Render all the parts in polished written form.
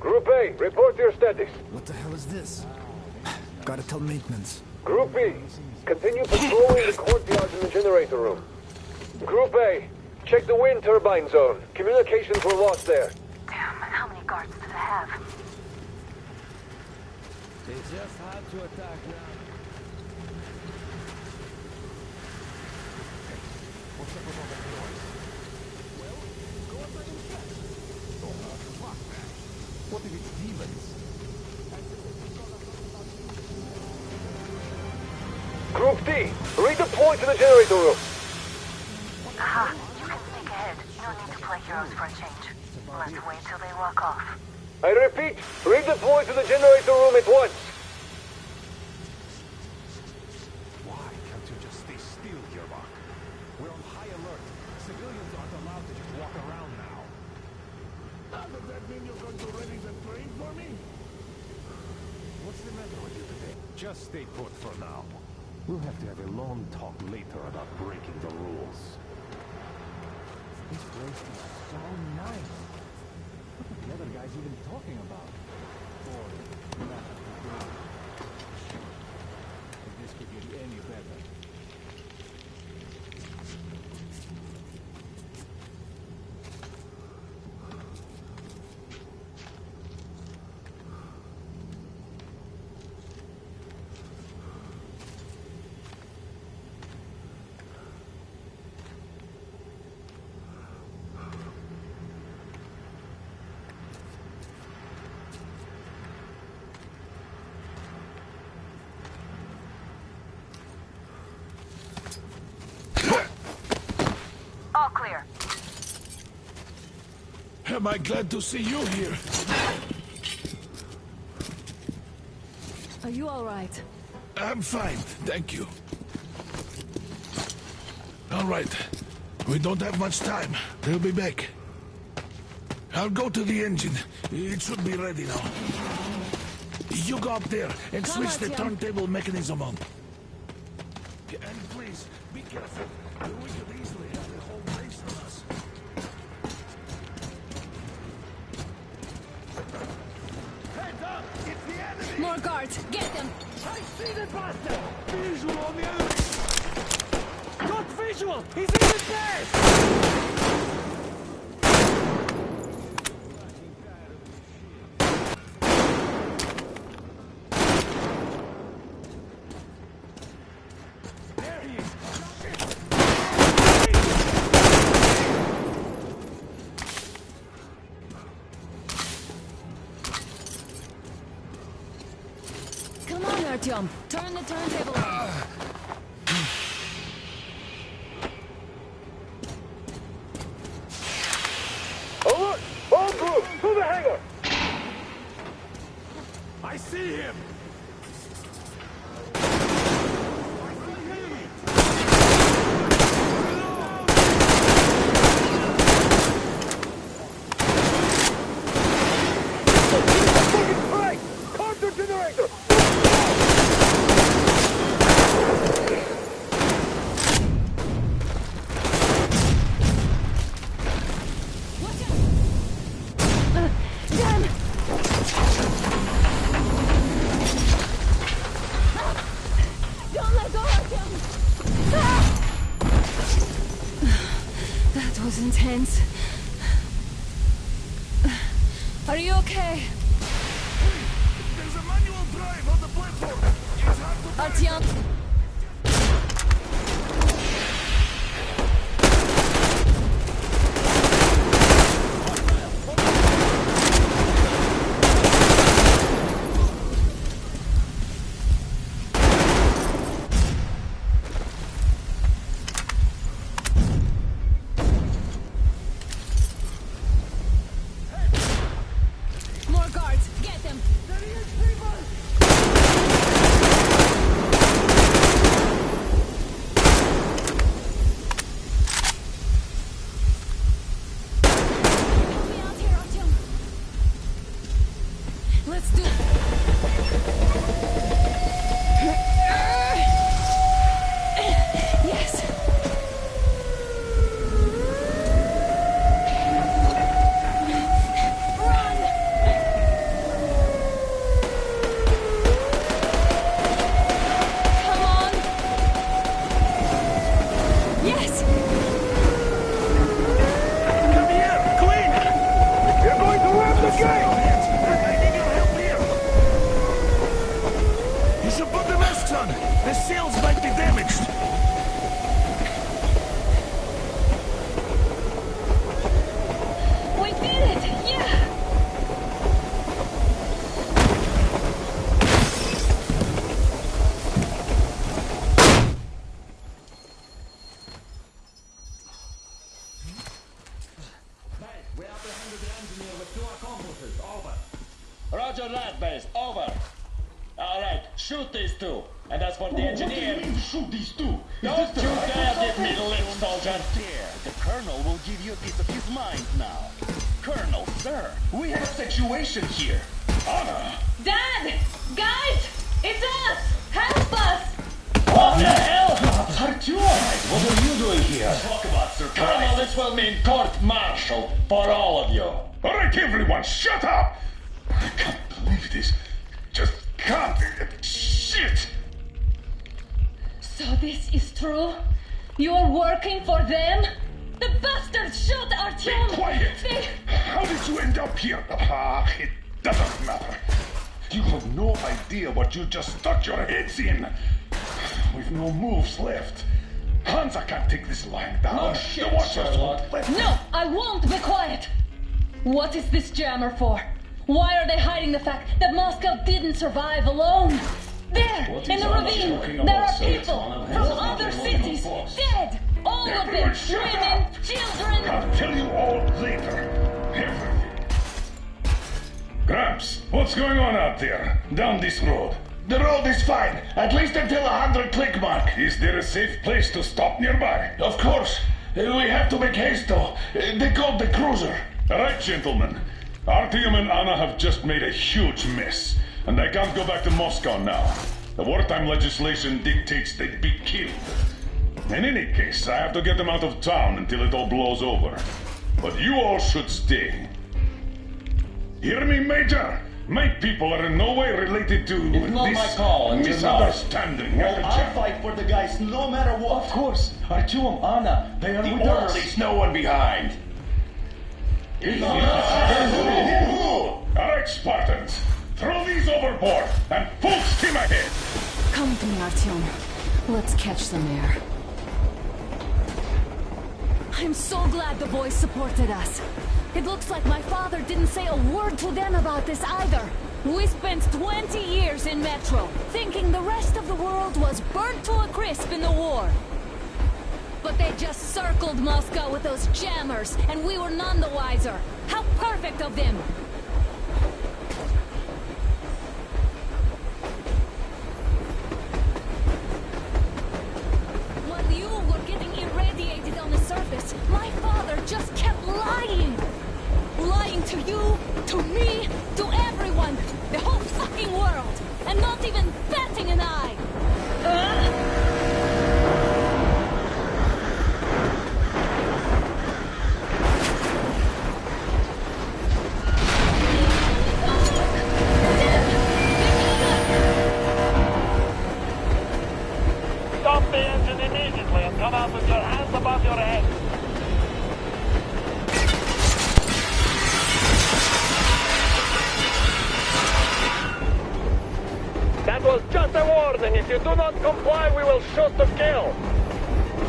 Group A, report your status. What the hell is this? Gotta tell maintenance. Group B, continue patrolling the courtyard in the generator room. Group A, check the wind turbine zone. Communications were lost there. Damn, how many guards do they have? They just had to attack now. What's up with all that noise? Well, go outside and check. Oh, fuck that. What if it's demons? Group D, redeploy to the generator room. Aha, you can sneak ahead. No need to play heroes for a change. Let's wait till they walk off. I repeat, redeploy to the generator room at once. Why can't you just stay still, Yermak? We're on high alert. Civilians aren't allowed to just walk around now. Does that mean you're going to ready the train for me? What's the matter with you today? Just stay put for now. We'll have to have a long talk later about breaking the rules. This place is so nice. What are the other guys even talking about? Boy, If this could get any better. All clear. Am I glad to see you here? Are you all right? I'm fine, thank you. All right. We don't have much time. They'll be back. I'll go to the engine. It should be ready now. You go up there and Come switch on, the Tim. turntable mechanism on. And please, be careful. We could easily have the whole place on us. Heads up! It's the enemy! More guards! Get them! I see the bastard! Visual on the enemy! Got visual! He's in the base! There he is! Come on, Artyom! Turn the turntable on! Alert! All groups, to the hangar! I see him! Fucking Christ! Counter generator! Watch out! Damn! Don't let go, Artyom! That was intense. Are you okay? There's a manual drive on the platform. It's hard to Artyom? More guards! Get them! There he is, people! your rat base. Over. Alright, shoot these two. And as for the engineer... What do you mean, shoot these two? Don't you dare give me the lip, soldier! Dare. The Colonel will give you a piece of his mind now. Colonel, sir, we have a situation here. Anna! Dad! Guys! It's us! Help us! What the hell? Artyom! What are you doing here? Talk about surprise. Colonel, this will mean court-martial for all of you. Alright, everyone, shut up! I can't believe this. Just can't. Shit! So this is true? You're working for them? The bastards shot Artyom! Be quiet! They... How did you end up here? It doesn't matter. You have no idea what you just stuck your heads in. We've no moves left. Hansa can't take this lying down. Oh, shit, the Watchers Sherlock. won't let No, I won't be quiet! What is this jammer for? Why are they hiding the fact that Moscow didn't survive alone? There, What in is the Anna ravine, talking there about, are sir? It's people Anna from has other nothing on cities, the force. dead! All of them, Everyone shut women, up. children! I'll tell you all later. Everything. Gramps, what's going on out there? Down this road? The road is fine, at least until 100 click mark. Is there a safe place to stop nearby? Of course. We have to make haste though. They called the cruiser. Alright, gentlemen. Artyom and Anna have just made a huge mess, and they can't go back to Moscow now. The wartime legislation dictates they'd be killed. In any case, I have to get them out of town until it all blows over. But you all should stay. Hear me, Major? My people are in no way related to It's not this my call, and you're not. misunderstanding. Well, I'll fight for the guys no matter what. Of course. Artyom, Anna, they are The with us. orderlies, no one behind. Alright, Spartans. Throw these overboard and full steam ahead. Come to me, Artyom. Let's catch some air. I'm so glad the boys supported us. It looks like my father didn't say a word to them about this either. We spent 20 years in Metro, thinking the rest of the world was burnt to a crisp in the war. But they just circled Moscow with those jammers, and we were none the wiser. How perfect of them! While you were getting irradiated on the surface, my father just kept lying. Lying to you, to me, to everyone, the whole fucking world, and not even batting an eye. Stop the engine immediately and come out with your hands above your head. That was just a warning. If you do not comply, we will shoot to kill.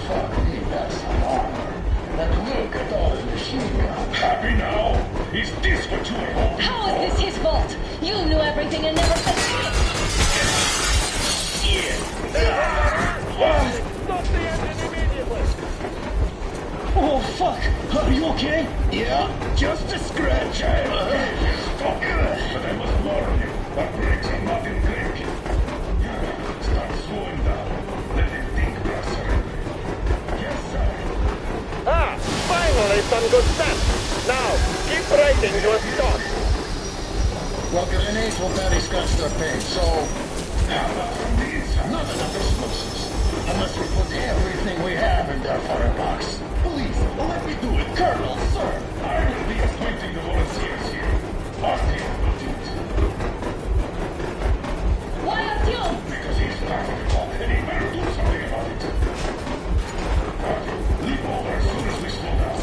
Fuck me, that's some armor. But look at all the machine guns. Happy now? Is this what you were hoping How for? is this his fault? You knew everything and never said shit. Stop the engine immediately. Oh, fuck! Are you okay? Yeah, just a scratch. Stop. But I must warn you, our brakes are not in great. Start slowing down. Let them think we are surrendering. Yes, sir. Ah, finally some good sense. Now, keep braking to a stop. Well, grenades will barely scratch their paint, so... How about from the inside? Not enough explosives. Unless we put everything we have in their firebox. Please, let me do it, Colonel, sir. I will be appointing the volunteers here. Artyom will do it. Why Artyom? Because he's part of it all, and he better do something about it. Artyom, leap over as soon as we slow down.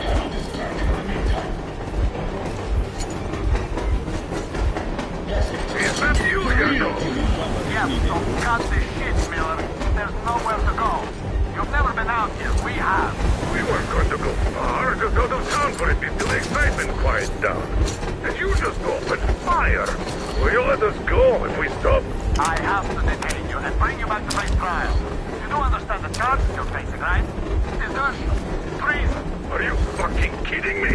I will distract him in the meantime. Yes, Is that you, Colonel? Yeah, so cut the shit, Miller. There's nowhere to go. You've never been out here. We have. We weren't going to go far, just out of town for a bit till the excitement quiets down. And you just opened fire. Will you let us go if we stop? I have to detain you and bring you back to face trial. You do understand the charges you're facing, right? This traitors? Treason. Are you fucking kidding me?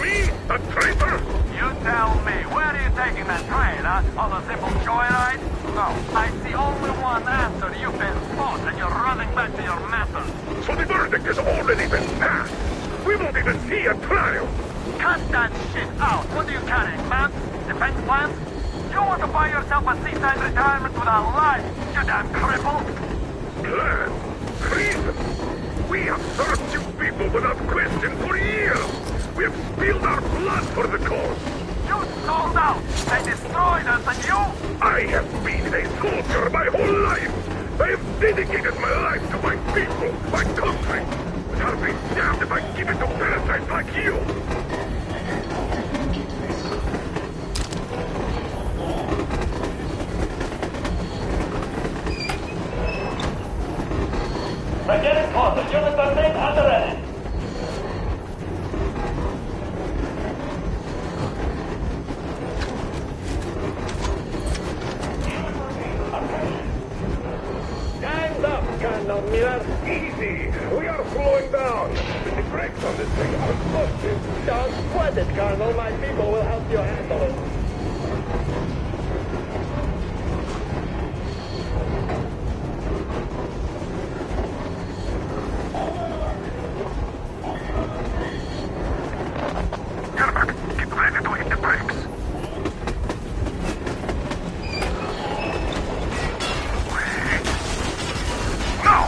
Me? A traitor? You tell me, where are you taking that train, huh? On a simple joyride? No, I see only one answer. You've been fought and you're running back to your masters. So the verdict has already been passed. We won't even see a trial. Cut that shit out. What are you carrying, man? Defense plans? You want to buy yourself a seaside retirement without life, you damn cripple? Plan? Treason? We have served you people without question for years. We have spilled our blood for the cause. You sold out. They destroyed us and you? I have been a soldier my whole life. I have dedicated my life to my people, my country. But I'll be damned if I give it to parasites like you. Again, caught. Unit 13 under ready. Time's up, Colonel Miller. Easy. We are slowing down. The brakes on this thing are busted. Don't sweat it, Colonel. My people will help you handle it. Yermak, get ready to hit the brakes. Now!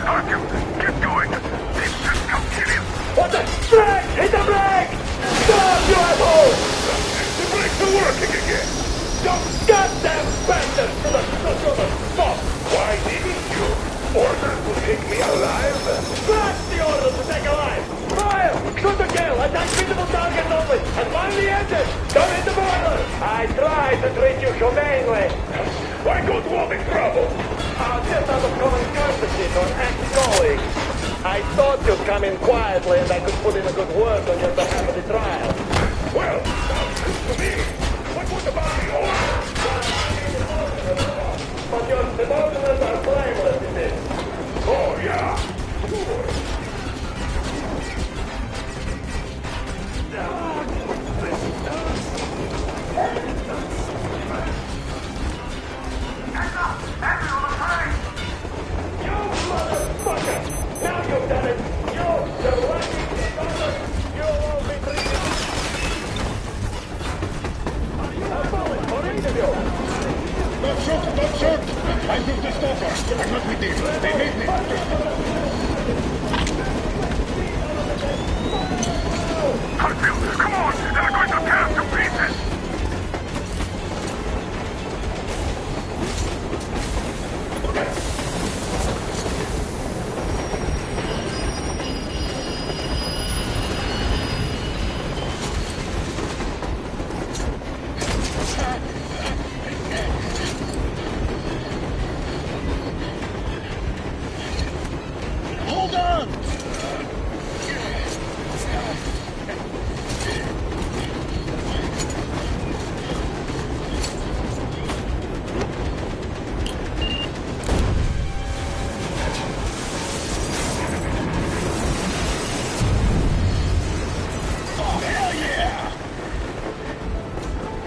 Artyom, get going. This should come kill him. What the? Brake! Hit the brake! Stop, you asshole! The brakes are working again. Don't goddamn bastard! Stop! Why didn't you? Order to take me alive? Blast the order to take a line! Fire! Shoot to kill! Attack visible targets only! And mind the engine! Don't hit the boiler! I tried to treat you humanely! Why go to all this trouble? Just out of common courtesy to an ex-colleague. I thought you'd come in quietly and I could put in a good word on your behalf of the trial. Well, sounds good to me. But what about the order? But your subordinates are blameless in this. Oh, yeah. Sure. You motherfucker! Now you've done it! You're lucky dishonest! You'll all be treated... A bullet for each of you! Don't shoot! Don't shoot! I took the stopper. I'm not with this. They made me. Hartfield, come on! They're going to tear us to pieces! Hold on!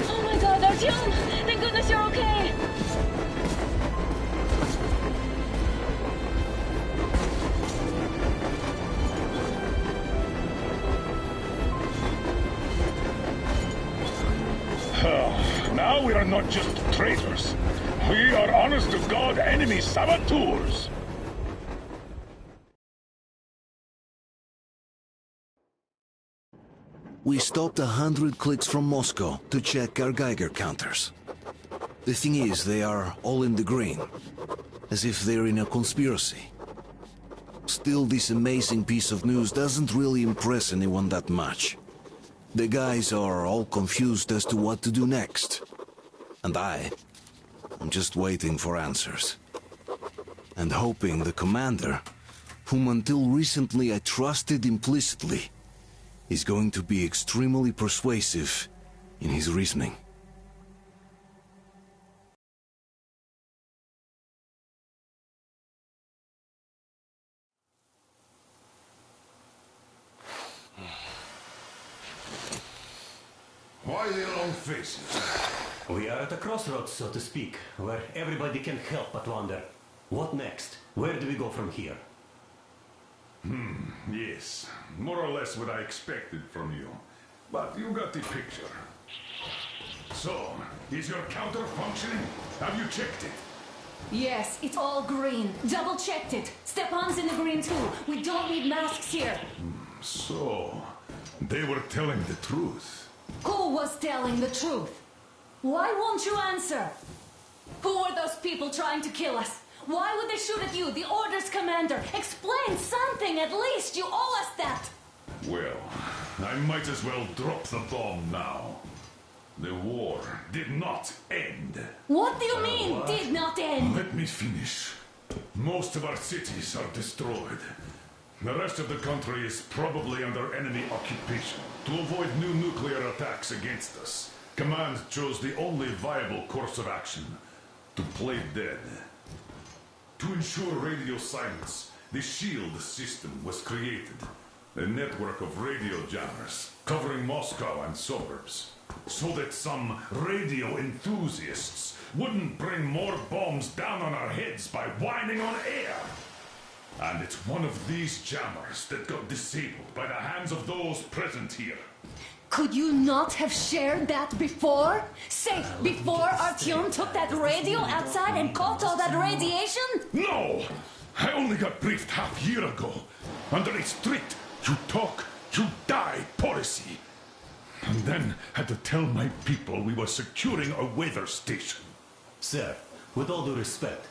Oh my god, Artyom! Thank goodness you're okay! Now we are not just traitors. We are honest-to-God enemy saboteurs. We stopped 100 clicks from Moscow to check our Geiger counters. The thing is, they are all in the green, as if they're in a conspiracy. Still, this amazing piece of news doesn't really impress anyone that much. The guys are all confused as to what to do next. And I'm just waiting for answers. And hoping the commander, whom until recently I trusted implicitly, is going to be extremely persuasive in his reasoning. faces. We are at a crossroads, so to speak, where everybody can help but wonder. What next? Where do we go from here? Yes, more or less what I expected from you. But you got the picture. So, is your counter functioning? Have you checked it? Yes, it's all green. Double-checked it. Stepan's in the green too. We don't need masks here. So, they were telling the truth. Who was telling the truth? Why won't you answer? Who were those people trying to kill us? Why would they shoot at you, the Order's commander? Explain something at least. You owe us that. Well, I might as well drop the bomb now. The war did not end. What do you mean, did not end? Let me finish. Most of our cities are destroyed. The rest of the country is probably under enemy occupation. To avoid new nuclear attacks against us, Command chose the only viable course of action: to play dead. To ensure radio silence, the SHIELD system was created. A network of radio jammers covering Moscow and suburbs, so that some radio enthusiasts wouldn't bring more bombs down on our heads by whining on air. And it's one of these jammers that got disabled by the hands of those present here. Could you not have shared that before? Say, before Artyom took that radio outside and caught all that radiation? No! I only got briefed half year ago. Under a strict, you talk, you die policy. And then had to tell my people we were securing a weather station. Sir, with all due respect,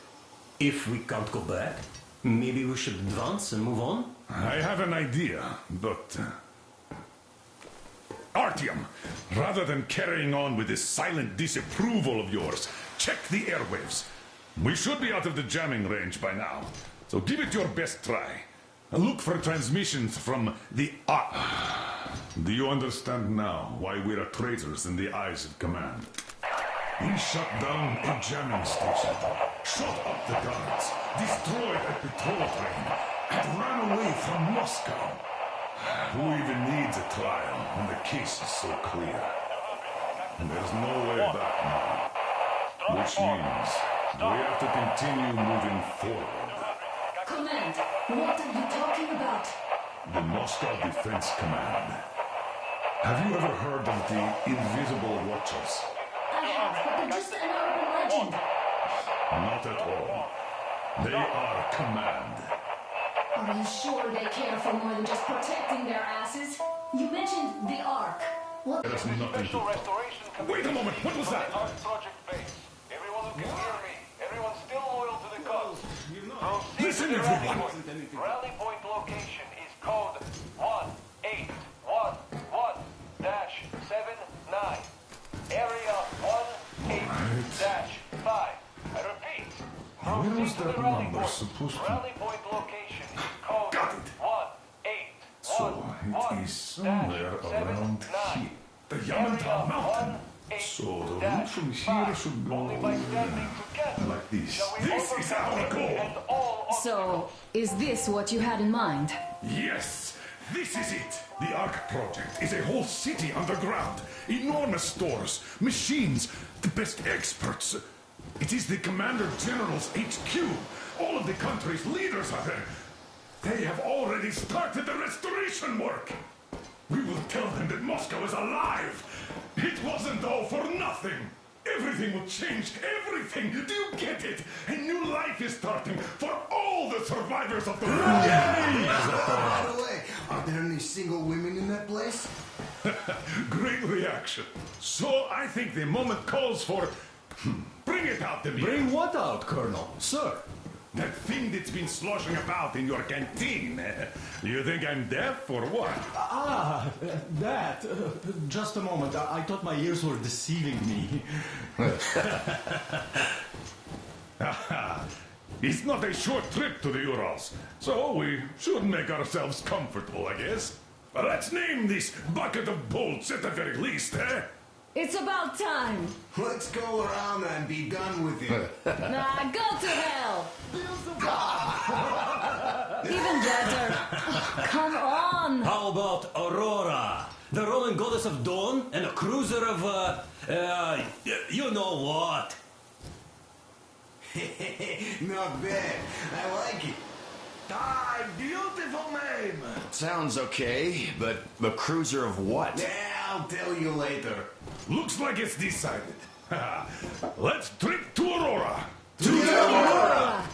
if we can't go back, maybe we should advance and move on? I have an idea, but... Artyom, rather than carrying on with this silent disapproval of yours, check the airwaves. We should be out of the jamming range by now, so give it your best try. Look for transmissions from the... Do you understand now why we're traitors in the eyes of Command? We shut down a jamming station, shot up the guards, destroyed a patrol train, and ran away from Moscow. Who even needs a trial when the case is so clear? And there's no way back now. Which means we have to continue moving forward. Command, what are you talking about? The Moscow Defense Command. Have you ever heard of the Invisible Watchers? I have, but they're just an urban legend. Not at all. They are Command. Are you sure they care for more than just protecting their asses? You mentioned the Ark. What? There's nothing to... Wait a moment, what was that? Project base. Everyone who can hear me. Everyone's still loyal to the cause. Listen, everyone. Rally point location is code 1811-79. Area 18-5. I repeat. Where was that number supposed to... Rally point location is code Got it. 1811-79. So it is somewhere around here. The Yamantau Mountain. So the route from here should go like this. This is our goal. So, is this what you had in mind? Yes, this is it. The Ark Project is a whole city underground. Enormous stores, machines, the best experts. It is the Commander General's HQ. All of the country's leaders are there. They have already started the restoration work. We will tell them that Moscow is alive. It wasn't all for nothing. Everything will change. Everything. Do you get it? A new life is starting for all the survivors of the war. By the way, are there any single women in that place? Great reaction. So I think the moment calls for... Bring it out to me. Bring what out, Colonel? Sir? That thing that's been sloshing about in your canteen. You think I'm deaf or what? Ah, that. Just a moment. I thought my ears were deceiving me. It's not a short trip to the Urals, so we should make ourselves comfortable, I guess. Let's name this bucket of bolts at the very least, eh? It's about time. Let's go around and be done with it. Nah, go to hell. Even better. Come on. How about Aurora? The Roman goddess of dawn and a cruiser of, you know what? Not bad. I like it. Ah, beautiful name. Sounds okay, but the cruiser of what? Yeah, I'll tell you later. Looks like it's decided. Let's trip to Aurora. To Aurora!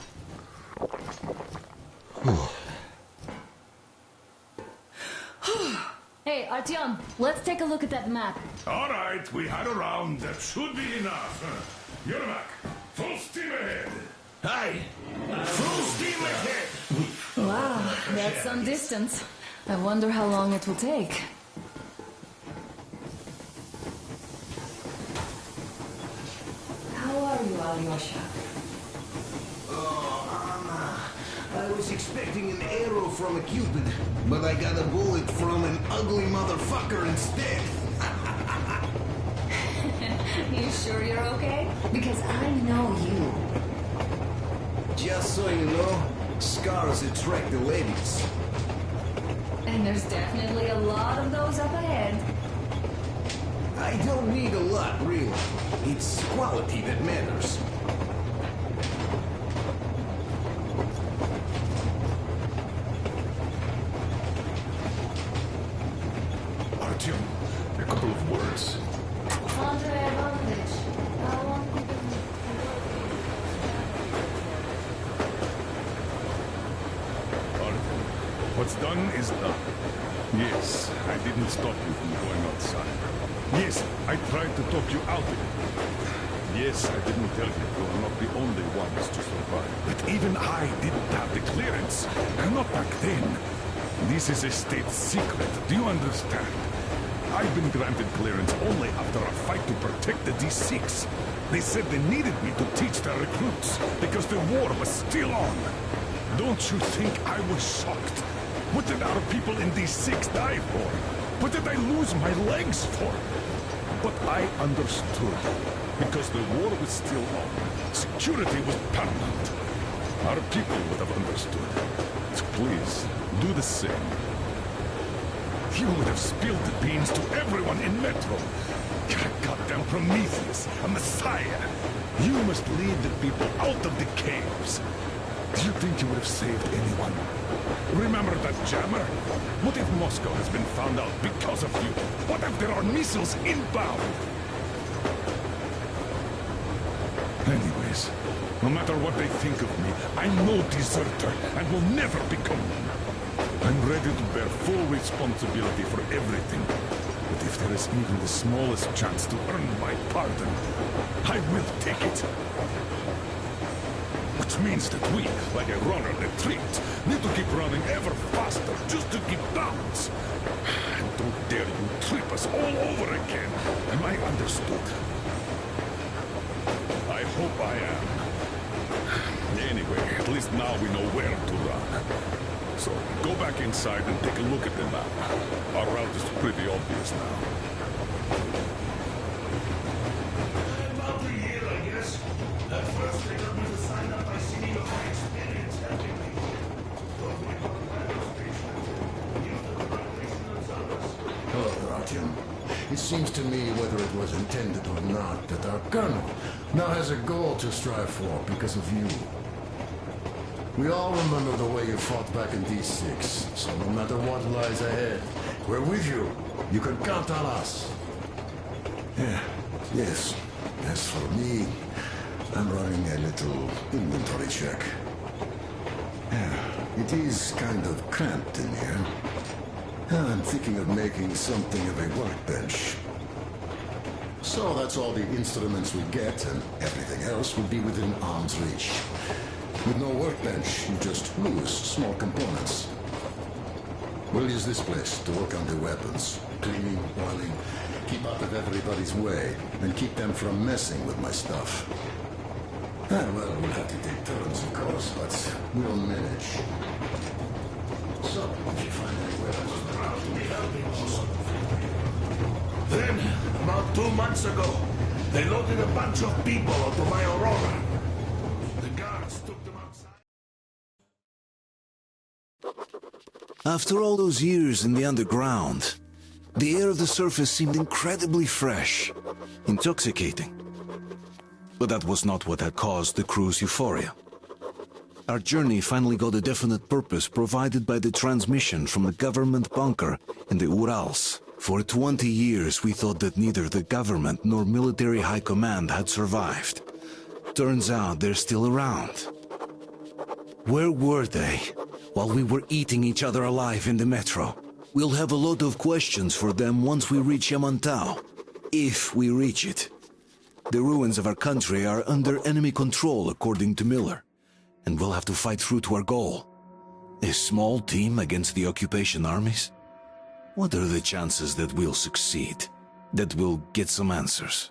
Hey, Artyom, let's take a look at that map. All right, we had a round. That should be enough. Yermak, full steam ahead. Aye. Full steam ahead. Wow, that's some distance. I wonder how long it will take. How are you, Alyosha? I was expecting an arrow from a Cupid, but I got a bullet from an ugly motherfucker instead. You sure you're okay? Because I know you. Just so you know, scars attract the ladies. And there's definitely a lot of those up ahead. I don't need a lot, really. It's quality that matters. Artyom, a couple of words. Andrei Ivanovich, I want you to... Artyom, what's done is done. Yes, I didn't stop you from going outside. Yes, I tried to talk you out of it. Yes, I didn't tell you you are not the only ones to survive. But even I didn't have the clearance. And not back then. This is a state secret. Do you understand? I've been granted clearance only after a fight to protect the D6. They said they needed me to teach their recruits because the war was still on. Don't you think I was shocked? What did our people in D6 die for? What did I lose my legs for? But I understood. Because the war was still on. Security was paramount. Our people would have understood. So please, do the same. You would have spilled the beans to everyone in Metro. You're a goddamn Prometheus, a messiah. You must lead the people out of the caves. Do you think you would have saved anyone? Remember that jammer? What if Moscow has been found out because of you? What if there are missiles inbound? Anyways, no matter what they think of me, I'm no deserter and will never become one. I'm ready to bear full responsibility for everything. But if there is even the smallest chance to earn my pardon, I will take it. Which means that we, like a runner that tripped, need to keep running ever faster just to keep balance. And don't dare you trip us all over again. Am I understood? I hope I am. Anyway, at least now we know where to run. So, go back inside and take a look at the map. Our route is pretty obvious now. About a year, I guess. At first, they got me to sign up by singing of my experience helping me. Told me about the radio station. Used the vibration and others. Hello, Artyom. It seems to me, whether it was intended or not, that our colonel now has a goal to strive for because of you. We all remember the way you fought back in D6, so no matter what lies ahead, we're with you. You can count on us. Yes. As for me, I'm running a little inventory check. It is kind of cramped in here. I'm thinking of making something of a workbench. So that's all the instruments we get, and everything else will be within arm's reach. With no workbench, you just lose small components. We'll use this place to work on the weapons. Cleaning, oiling, keep out of everybody's way, and keep them from messing with my stuff. Well, we'll have to take turns, of course, but we'll manage. So, if you find any weapons, I'll be helping also. Then, about 2 months ago, they loaded a bunch of people onto my Aurora. The guards took them outside. After all those years in the underground, The air of the surface seemed incredibly fresh, intoxicating. But that was not what had caused the crew's euphoria. Our journey finally got a definite purpose provided by the transmission from the government bunker in the Urals. For 20 years we thought that neither the government nor military high command had survived. Turns out they're still around. Where were they while we were eating each other alive in the metro? We'll have a lot of questions for them once we reach Yamantau. If we reach it. The ruins of our country are under enemy control, according to Miller. And we'll have to fight through to our goal. A small team against the occupation armies? What are the chances that we'll succeed? That we'll get some answers?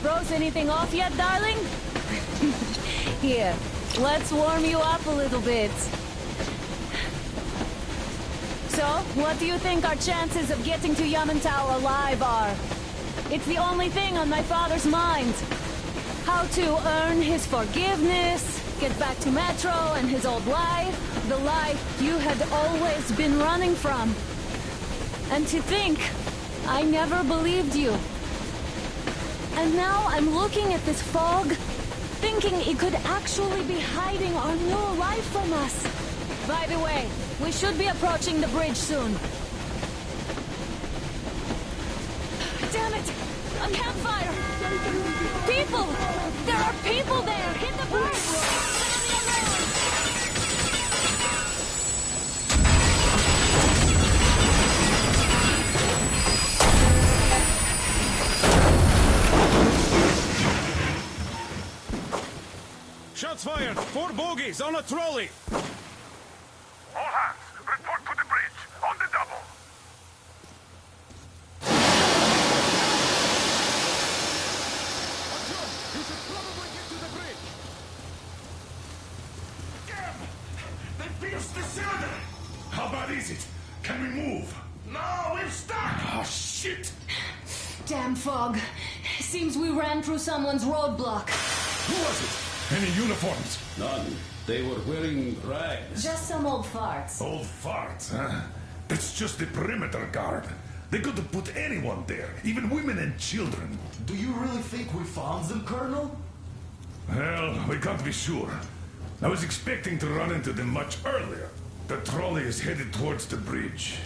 Froze anything off yet, darling? Here, let's warm you up a little bit. So, what do you think our chances of getting to Yamantau alive are? It's the only thing on my father's mind. How to earn his forgiveness, get back to Metro and his old life, the life you had always been running from. And to think, I never believed you. And now I'm looking at this fog, thinking it could actually be hiding our new life from us. By the way, we should be approaching the bridge soon. Damn it! A campfire! People! There are people there! Hit the brakes! Shots fired! 4 bogies on a trolley! dog. Seems we ran through someone's roadblock. Who was it? Any uniforms? None. They were wearing rags. Just some old farts. Old farts, huh? That's just the perimeter guard. They could have put anyone there, even women and children. Do you really think we found them, Colonel? Well, we can't be sure. I was expecting to run into them much earlier. The trolley is headed towards the bridge.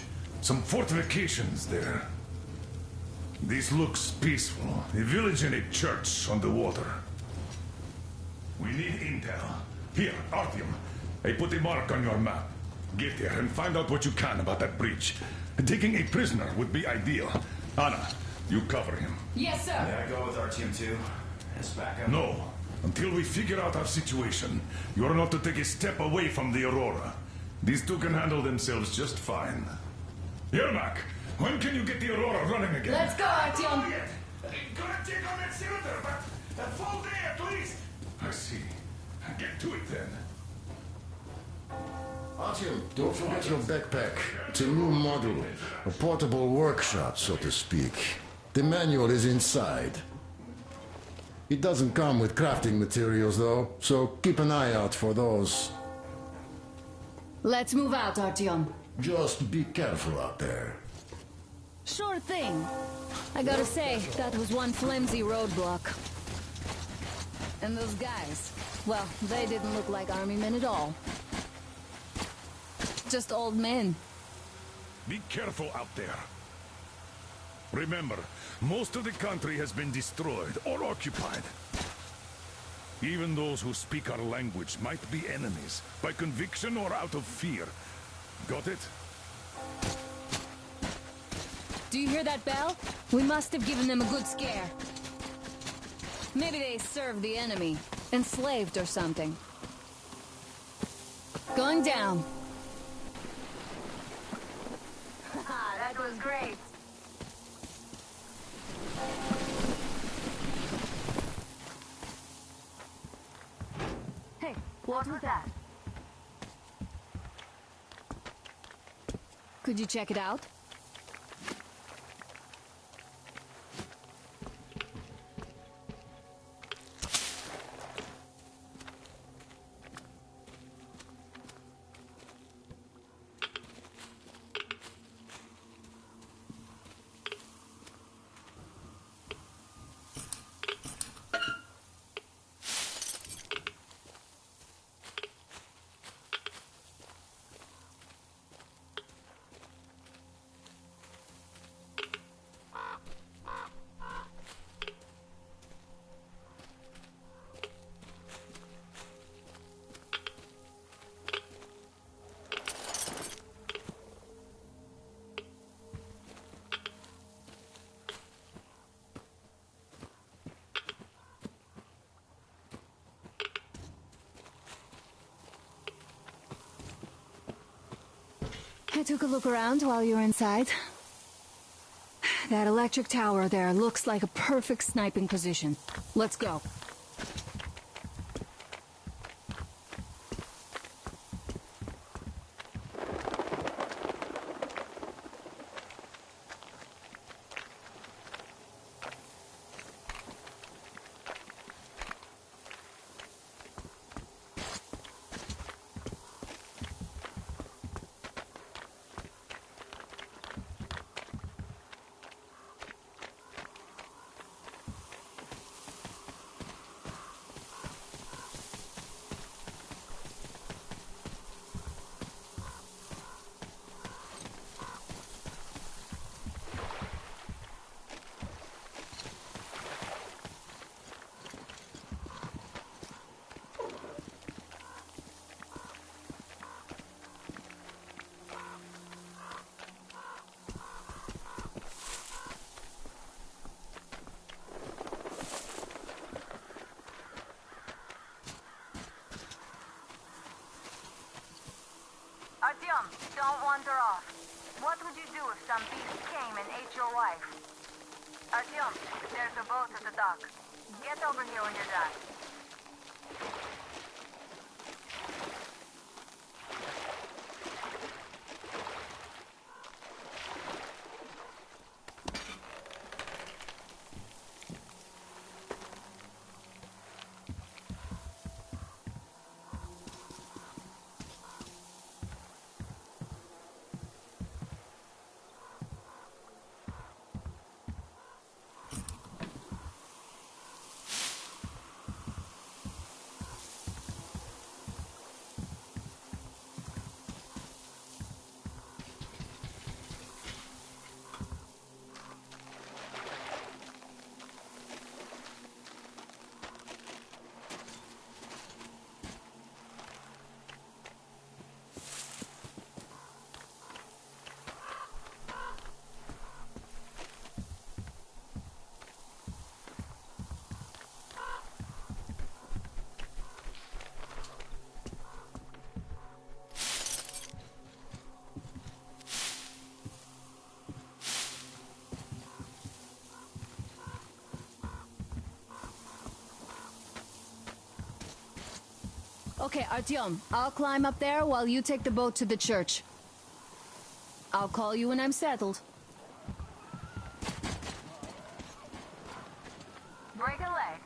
Some fortifications there. This looks peaceful. A village and a church on the water. We need intel. Here, Artyom. I put a mark on your map. Get there and find out what you can about that bridge. Taking a prisoner would be ideal. Anna, you cover him. Yes, sir. May I go with Artyom too? As backup? No. Until we figure out our situation, you are not to take a step away from the Aurora. These two can handle themselves just fine. Yermak, when can you get the Aurora running again? Let's go, Artyom. Gonna check on that cylinder, but a full day at least. I see. Get to it then. Artyom, don't forget your backpack. It's a new model. A portable workshop, so to speak. The manual is inside. It doesn't come with crafting materials, though, so keep an eye out for those. Let's move out, Artyom. Just be careful out there. Sure thing. I gotta say, that was one flimsy roadblock. And those guys, well, they didn't look like army men at all. Just old men. Be careful out there. Remember, most of the country has been destroyed or occupied. Even those who speak our language might be enemies, by conviction or out of fear. Got it? Do you hear that bell? We must have given them a good scare. Maybe they served the enemy, enslaved or something. Going down. That was great. Hey, what was that? Could you check it out? I took a look around while you were inside. That electric tower there looks like a perfect sniping position. Let's go. Artyom, don't wander off. What would you do if some beast came and ate your wife? Artyom, there's a boat at the dock. Get over here when you're done. Okay, Artyom, I'll climb up there while you take the boat to the church. I'll call you when I'm settled. Break a leg.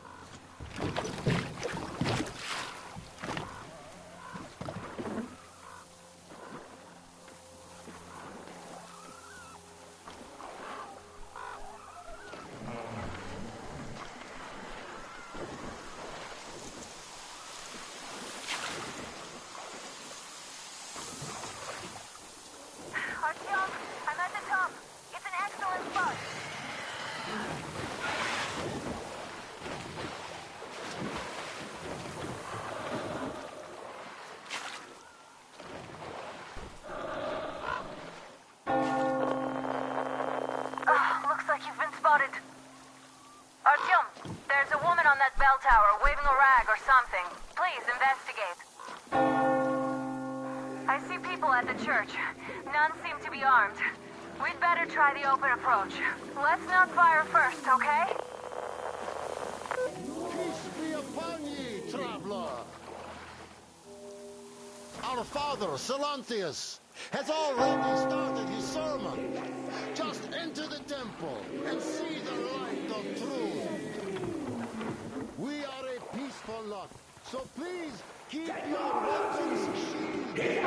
Artyom, I'm at the top. It's an excellent spot. Looks like you've been spotted. Artyom, there's a woman on that bell tower waving a rag or something. Please investigate. I see people at the church. None seem to be armed. We'd better try the open approach. Let's not fire first, okay? Peace be upon ye, traveler. Our father, Silantius, has already started his sermon. Just enter the temple and see the light of truth. We are a peaceful lot, so please keep your weapons sheathed.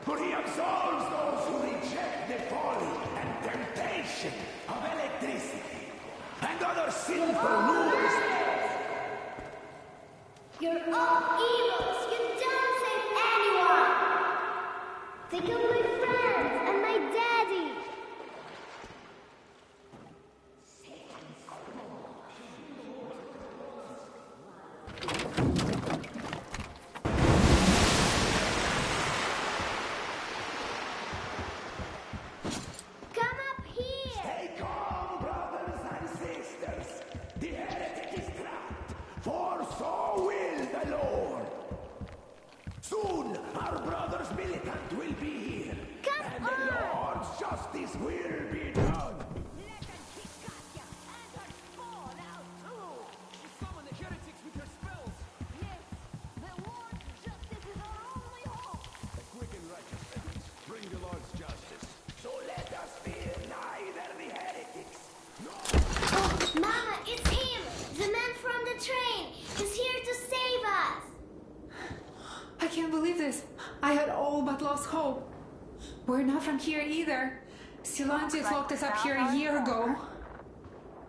For he absolves those who reject the folly and temptation of electricity and other sinful lures. You're all evils. You don't save anyone. They killed my friends and my daddy. Come up here. Stay calm, brothers and sisters. The heretic is trapped, for so will the Lord. Soon our brothers militant will be here, and the Lord's justice will be done. So let us fear neither the heretics nor Oh, Mama, it's him. The man from the train. He's here to save us. I can't believe this. I had all but lost hope. We're not from here either. Silantius locked us up here a year ago.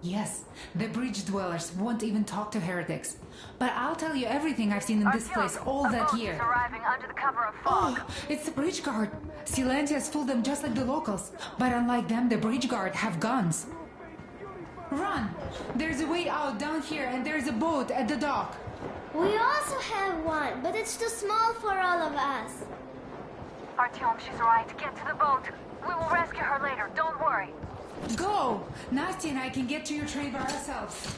Yes, the bridge dwellers won't even talk to heretics. But I'll tell you everything I've seen in this place all that year. Arriving under the cover of fog. Oh, it's the bridge guard. Silantius fooled them just like the locals. But unlike them, the bridge guard have guns. Run! There's a way out down here and there's a boat at the dock. We also have one, but it's too small for all of us. Artyom, she's right. Get to the boat. We will rescue her later. Don't worry. Go! Nasty and I can get to your train by ourselves.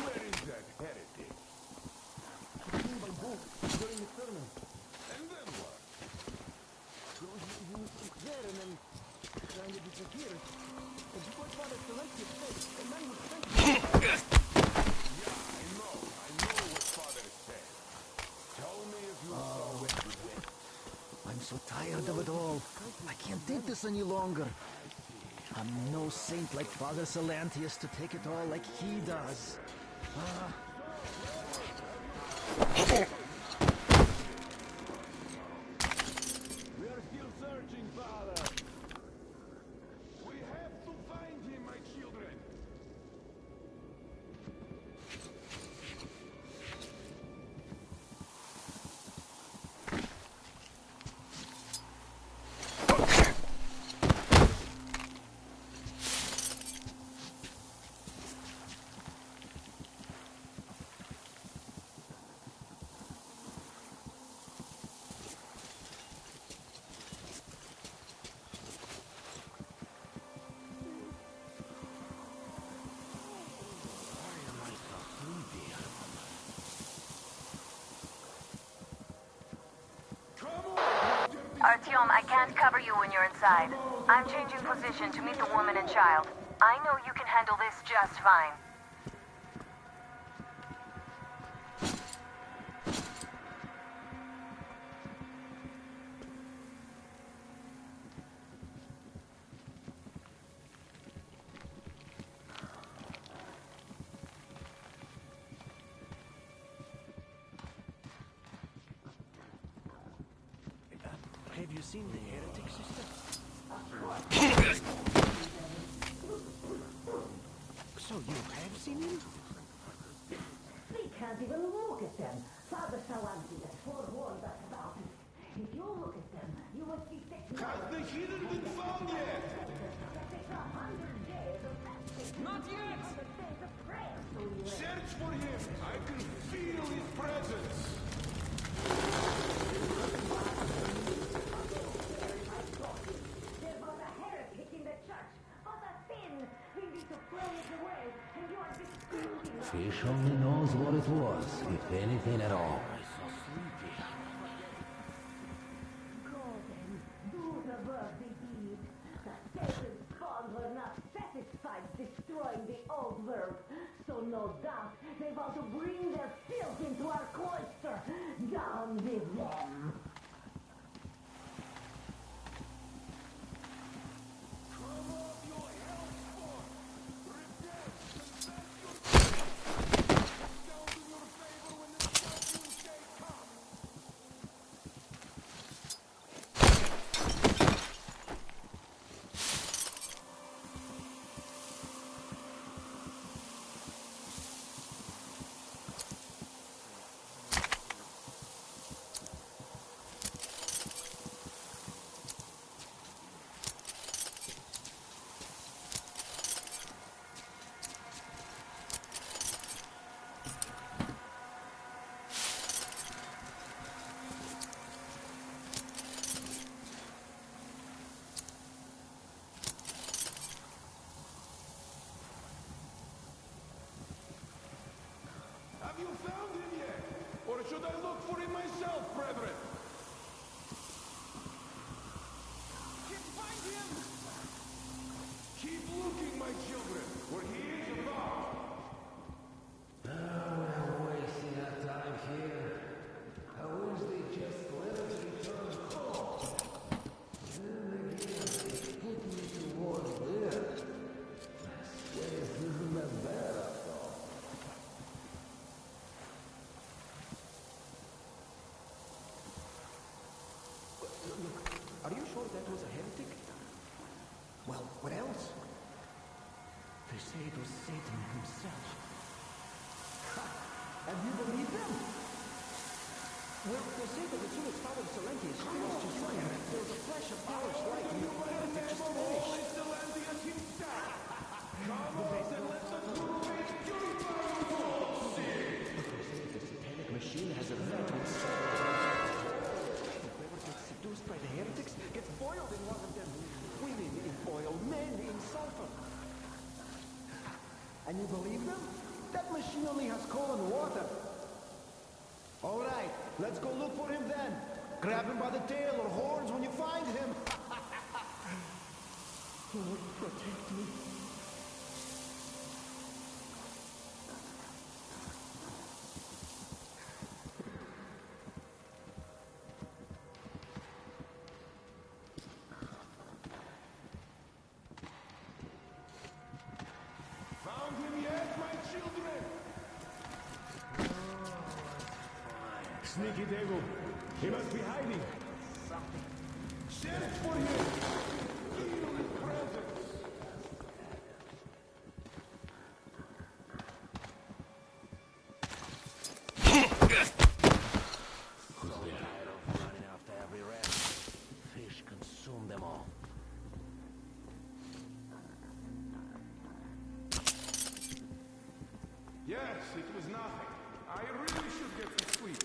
where is that heretic? By boat during the sermon. And then what? He was there and then kind of disappeared. And before Father Silantius said, the man was sent. I know what Father said. Tell me if you saw what you went. I'm so tired of it all. I can't take this any longer. I'm no saint like Father Silantius to take it all like he does. We are still searching, Father. We have to find him, my children. Artyom, I can't cover you when you're inside. I'm changing position to meet the woman and child. I know you can handle this just fine. Have you seen the heretic sister? So you have seen him? We can't even look at them. Father Salantius forewarned us about it. If you look at them, you will see technology. Has the hidden been found yet? Not yet! Search for him. I can feel his presence. There was a heretic in the church. What a sin! We need to throw it away, and you are disputing us. Fish only knows what it was, if anything at all. Go then, do the work they did. The Satan's spawn were not satisfied destroying the old world. So no doubt they want to bring their filth into our cloister. Down with them. Have you found him yet? Or should I look for him myself, brethren? Can't find him! Keep looking, my children, where he is above. We're wasting our time here. I wish they just let us return home. Then again, they put me to war there. I swear this isn't that bad after all. Are you sure that was a heretic? Well, what else? They say it was Satan himself. Ha! And you believe them? Well, they say that as soon as Father Salantius crossed his line, there was a flash of hellish light and the heretic just vanished. The machine has a vat with whoever gets seduced by the heretics gets boiled in one of them. Women in oil, men in sulfur. And you believe them? That machine only has coal and water. All right, let's go look for him then. Grab him by the tail or horns when you find him. Lord, protect me. Found him yet, my children? Sneaky devil. He must be hiding. Search for him. Feel his presence. Running after every rat. Fish consume them all. Yes, it was nothing. I really should get to sleep.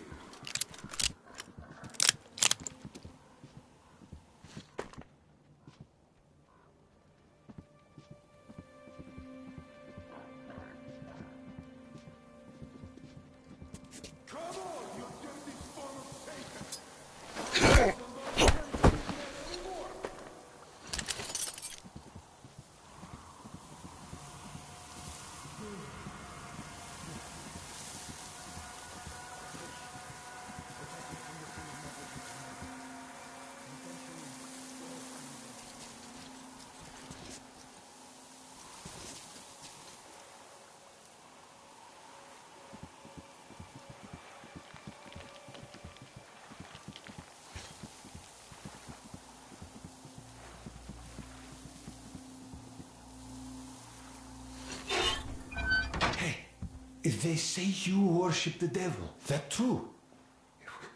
They say you worship the devil. That true?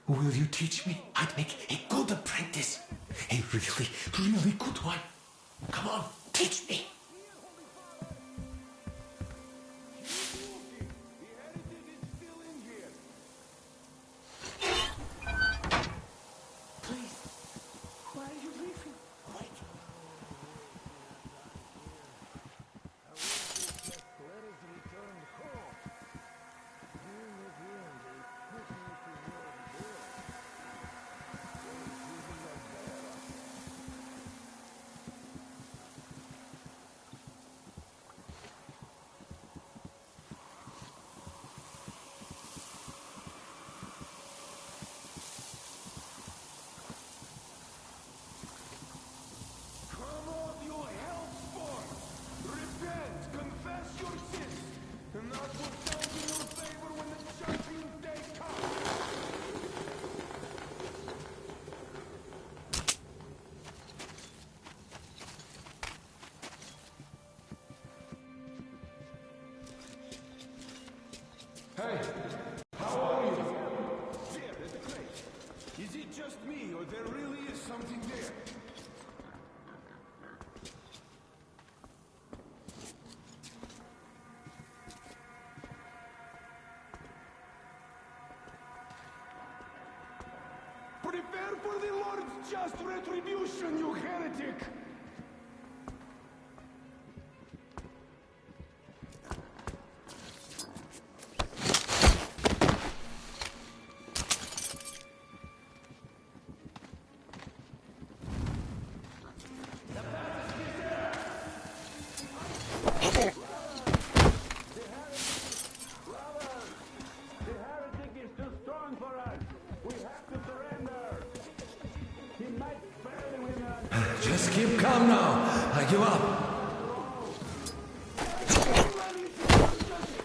Will you teach me? I'd make a good apprentice. A really, really good one. Come on, teach me. Please, why are you leaving? Wait. Let us return home. In the end, they put me to work there. Come on, you hellspawn! Repent, confess your sins, and that will stand in your favor when the judgment day comes. Hey, how are you? There, at the crate. Is it just me, or there really is something there? Prepare for the Lord's just retribution, you heretic! The heretic is too strong for us. We have to surrender. He might barely win us. Just keep calm now. I give up.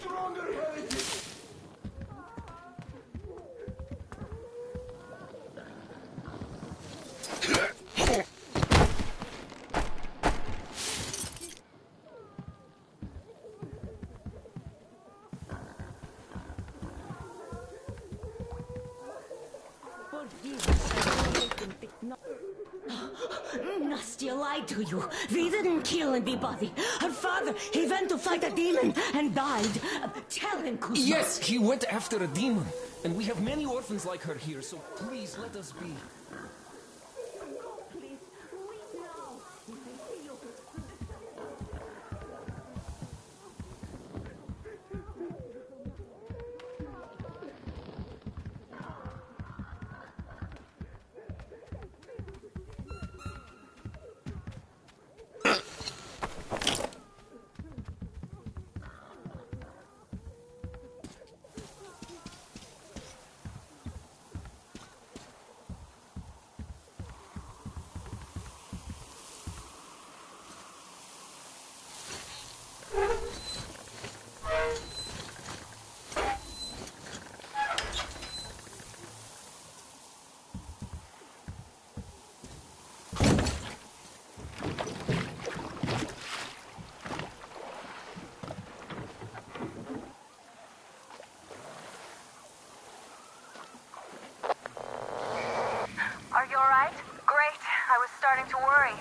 Stronger heretic. Nastya lied to you. We didn't kill anybody. Her father, he went to fight a demon and died. Tell him, Kuzma. Yes, he went after a demon. And we have many orphans like her here, so please let us be. Are you alright? Great. I was starting to worry.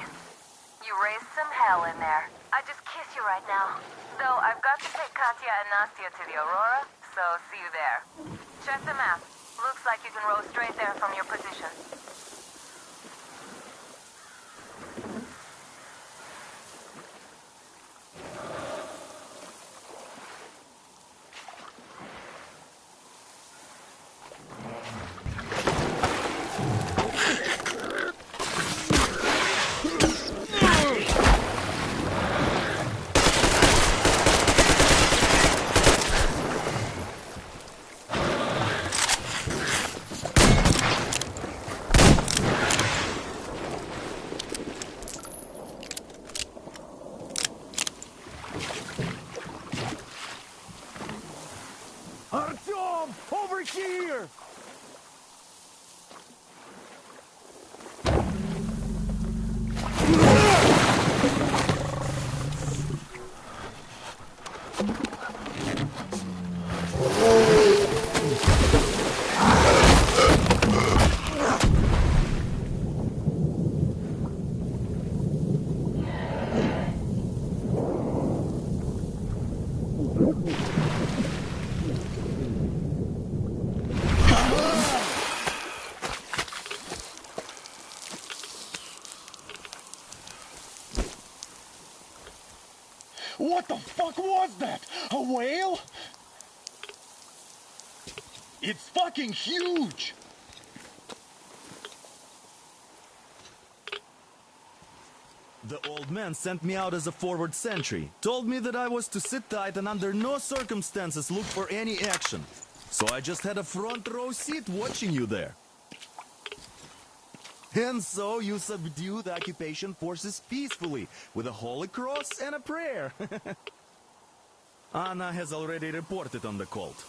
You raised some hell in there. I just kiss you right now. Though I've got to take Katya and Nastya to the Aurora, so see you there. Check the map. Looks like you can row straight there from your position. Artyom, over here! What the fuck was that? A whale? It's fucking huge! The old man sent me out as a forward sentry. Told me that I was to sit tight and under no circumstances look for any action. So I just had a front row seat watching you there. And so you subdued the occupation forces peacefully, with a holy cross and a prayer. Anna has already reported on the cult.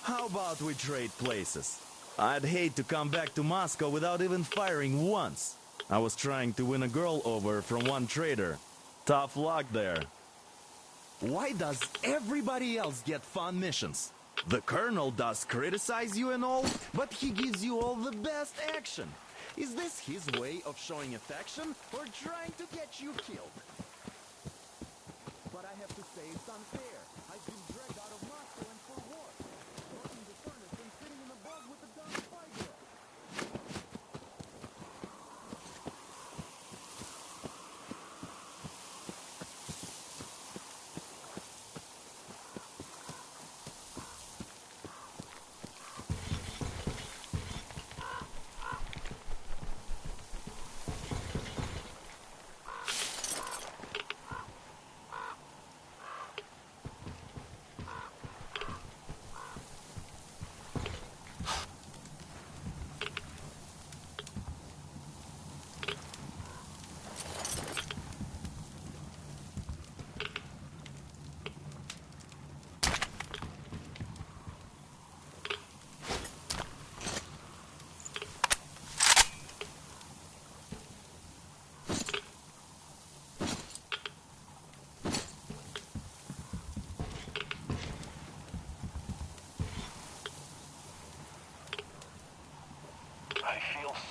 How about we trade places? I'd hate to come back to Moscow without even firing once. I was trying to win a girl over from one trader. Tough luck there. Why does everybody else get fun missions? The Colonel does criticize you and all, but he gives you all the best action. Is this his way of showing affection, or trying to get you killed? But I have to say it's unfair. I've been dragged out of Moscow and for war. Working the furnace and sitting in a bog with a dumb spy girl.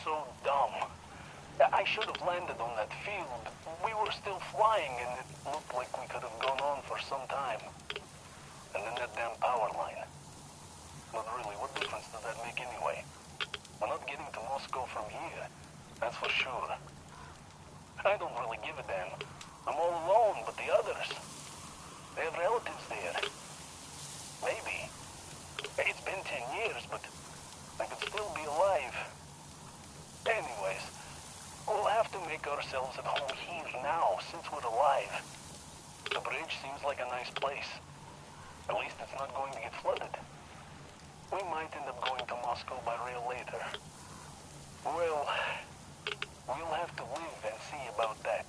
So dumb. I should have landed on that field. We were still flying and it looked like we could have gone on for some time. And then that damn power line. But really, what difference does that make anyway? We're not getting to Moscow from here. That's for sure. I don't really give a damn. I'm all alone, but the others, they have relatives there. Maybe. It's been 10 years, but I could still be alive. Anyways, we'll have to make ourselves at home here now, since we're alive. The bridge seems like a nice place. At least it's not going to get flooded. We might end up going to Moscow by rail later. Well, we'll have to live and see about that.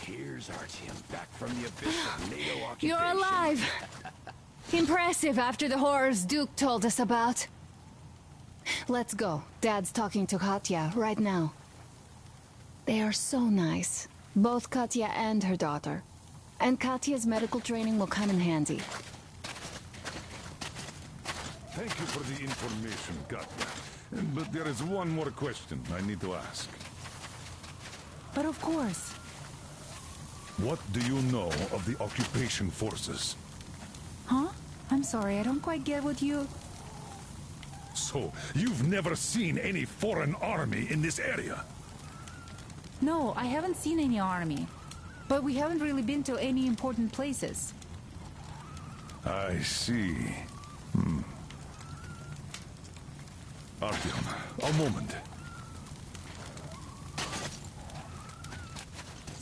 Here's Artyom, back from the abyss of NATO occupation. You're alive! Impressive after the horrors Duke told us about. Let's go. Dad's talking to Katya right now. They are so nice. Both Katya and her daughter. And Katya's medical training will come in handy. Thank you for the information, Katya. But there is one more question I need to ask. But of course. What do you know of the occupation forces? Huh? I'm sorry, I don't quite get what you... So, you've never seen any foreign army in this area? No, I haven't seen any army. But we haven't really been to any important places. I see. Artyom, a moment.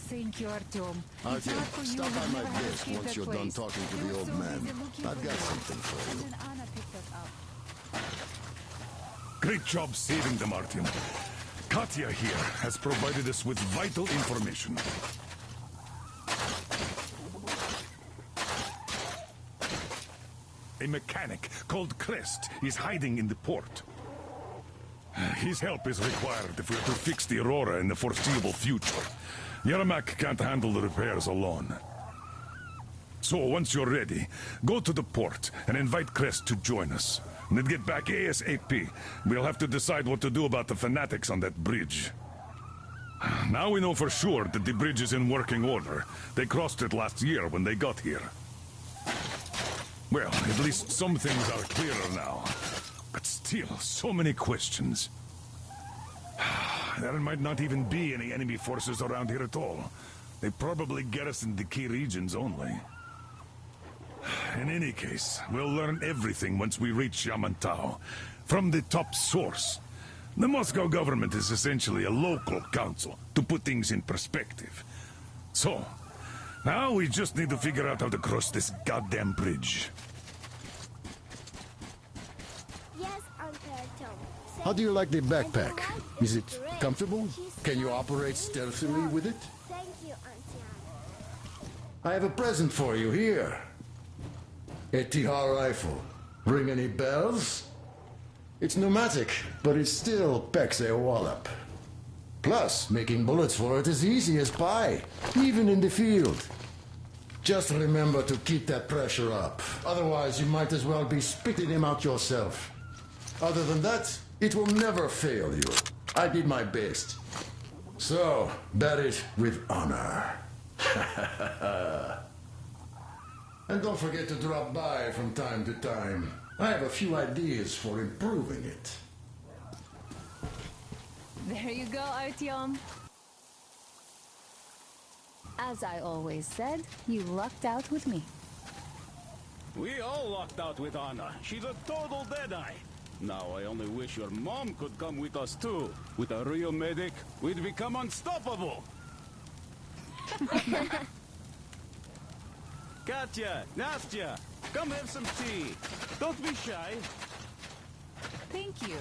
Thank you, Artyom. Artyom, stop by my desk once you're done talking to the old man. I've got something for you. Great job saving them, Artyom. Katya here has provided us with vital information. A mechanic called Crest is hiding in the port. His help is required if we're to fix the Aurora in the foreseeable future. Yermak can't handle the repairs alone. So, once you're ready, go to the port and invite Crest to join us. And then get back ASAP. We'll have to decide what to do about the fanatics on that bridge. Now we know for sure that the bridge is in working order. They crossed it last year when they got here. Well, at least some things are clearer now. But still, so many questions. There might not even be any enemy forces around here at all. They probably garrison the key regions only. In any case, we'll learn everything once we reach Yamantau. From the top source. The Moscow government is essentially a local council, to put things in perspective. So, now we just need to figure out how to cross this goddamn bridge. Yes, Uncle Tom. How do you like the backpack? Is it comfortable? Can you operate stealthily with it? Thank you, Auntie. I have a present for you here. A Tihar rifle. Ring any bells? It's pneumatic, but it still packs a wallop. Plus, making bullets for it is easy as pie, even in the field. Just remember to keep that pressure up. Otherwise, you might as well be spitting him out yourself. Other than that, it will never fail you. I did my best. So, bear it with honor. And don't forget to drop by from time to time. I have a few ideas for improving it. There you go, Artyom. As I always said, you lucked out with me. We all lucked out with Anna. She's a total deadeye. Now I only wish your mom could come with us too. With a real medic, we'd become unstoppable. Katya, Nastya, come have some tea. Don't be shy. Thank you.